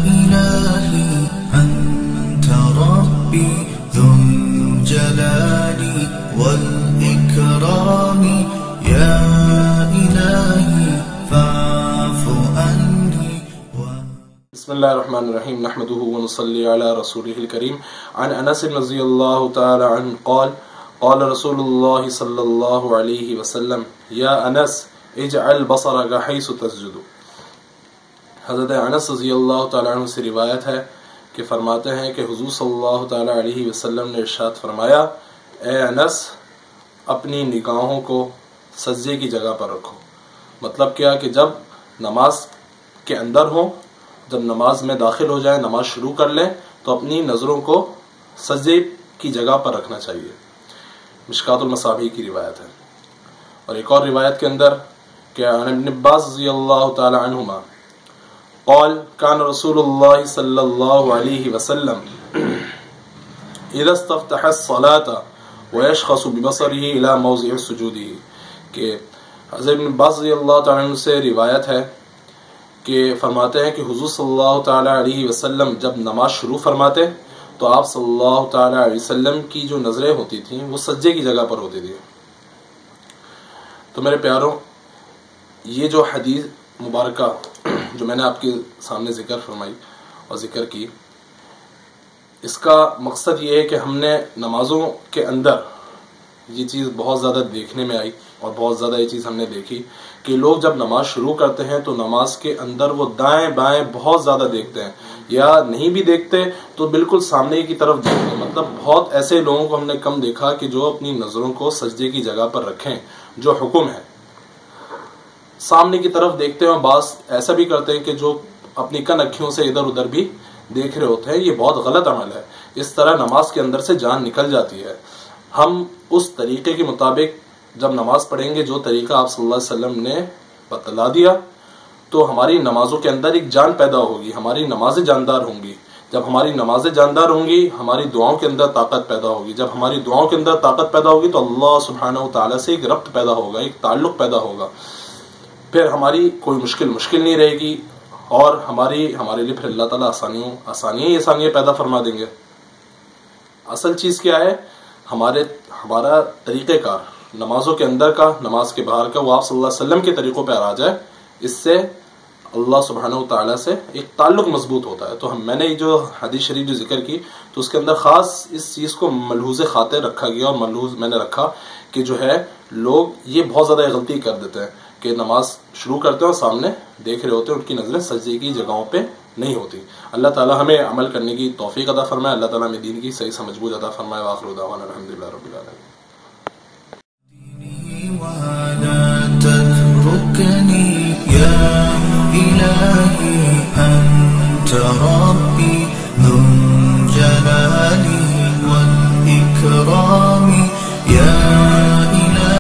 إلهي أنت ربي ذو الجلال والإكرام يا إلهي فاعف عني. بسم الله الرحمن الرحيم نحمده ونصلي على رسوله الكريم. عن أنس رضي الله تعالى عنه قال قال رسول الله صلى الله عليه وسلم يا أنس اجعل بصرك حيث تسجد. حضرت انس رضی اللہ تعالیٰ عنہ سے روایت ہے کہ فرماتے ہیں کہ حضور صلی اللہ تعالیٰ علیہ وسلم نے ارشاد فرمایا اے انس اپنی نگاہوں کو سجدے کی جگہ پر رکھو. مطلب کیا کہ جب نماز کے اندر ہو، جب نماز میں داخل ہو جائیں، نماز شروع کر لیں تو اپنی نظروں کو سجدے کی جگہ پر رکھنا چاہیے. مشکات المصابیح کی روایت ہے. اور ایک اور روایت کے اندر کہ عن ابن عباس رضی اللہ تعالی عنہما قال كان رسول الله صلی اللہ علیہ وسلم اذا استفتح الصلاة ويشخص ببصره الى موضع سجوده. کہ حضرت ابن عباس رضی اللہ تعالی عنہ سے روایت ہے کہ فرماتے ہیں کہ حضور صلی اللہ تعالی علیہ وسلم جب نماز شروع فرماتے تو آپ صلی اللہ تعالی علیہ وسلم کی جو نظریں ہوتی تھیں وہ سجدے کی جگہ پر ہوتی تھی. تو میرے پیاروں، یہ جو حدیث مبارکہ جو میں نے آپ کے سامنے ذکر فرمائی اور ذکر کی، اس کا مقصد یہ ہے کہ ہم نے نمازوں کے اندر یہ چیز بہت زیادہ دیکھنے میں آئی اور بہت زیادہ یہ چیز ہم نے دیکھی کہ لوگ جب نماز شروع کرتے ہیں تو نماز کے اندر وہ دائیں بائیں بہت زیادہ دیکھتے ہیں، یا نہیں بھی دیکھتے تو بالکل سامنے کی طرف دیکھتے ہیں. مطلب بہت ایسے لوگوں کو ہم نے کم دیکھا کہ جو اپنی نظروں کو سجدے کی جگہ پر رکھیں، جو حکم ہے سامنے کی طرف دیکھتے ہیں. اور بعض ایسا بھی کرتے ہیں کہ جو اپنی کن اکھیوں سے ادھر ادھر بھی دیکھ رہے ہوتے ہیں. یہ بہت غلط عمل ہے. اس طرح نماز کے اندر سے جان نکل جاتی ہے. ہم اس طریقے کے مطابق جب نماز پڑھیں گے جو طریقہ آپ صلی اللہ علیہ وسلم نے بتلا دیا تو ہماری نمازوں کے اندر ایک جان پیدا ہوگی، ہماری نمازیں جاندار ہوں گی. جب ہماری نمازیں جاندار ہوں گی ہماری دعاؤں کے اندر طاقت پیدا ہوگی. جب ہماری دعاؤں کے اندر طاقت پیدا ہوگی تو اللہ سبحانہ و تعالیٰ سے ایک ربط پیدا ہوگا، ایک تعلق پیدا ہوگا. پھر ہماری کوئی مشکل نہیں رہے گی اور ہمارے لیے پھر اللہ تعالیٰ آسانیاں پیدا فرما دیں گے. اصل چیز کیا ہے؟ ہمارا طریقہ کار نمازوں کے اندر کا، نماز کے باہر کا، وہ آپ صلی اللہ علیہ وسلم کے طریقوں پہ آ جائے. اس سے اللہ سبحانہ و تعالیٰ سے ایک تعلق مضبوط ہوتا ہے. تو میں نے جو حدیث شریف جو ذکر کی تو اس کے اندر خاص اس چیز کو ملحوظ خاطر رکھا گیا، اور ملحوظ میں نے رکھا کہ جو ہے لوگ یہ بہت زیادہ غلطی کر دیتے ہیں کہ نماز شروع کرتے ہیں اور سامنے دیکھ رہے ہوتے ہیں، ان کی نظریں سجدے کی جگہوں پہ نہیں ہوتی. اللہ تعالیٰ ہمیں عمل کرنے کی توفیق عطا فرمائے. اللہ تعالیٰ ہمیں دین کی صحیح سمجھ بوجھ عطا فرمائے. وآخر دعوانا الحمدللہ رب العالمین. ولا تتركني يا إلهي أنت ربي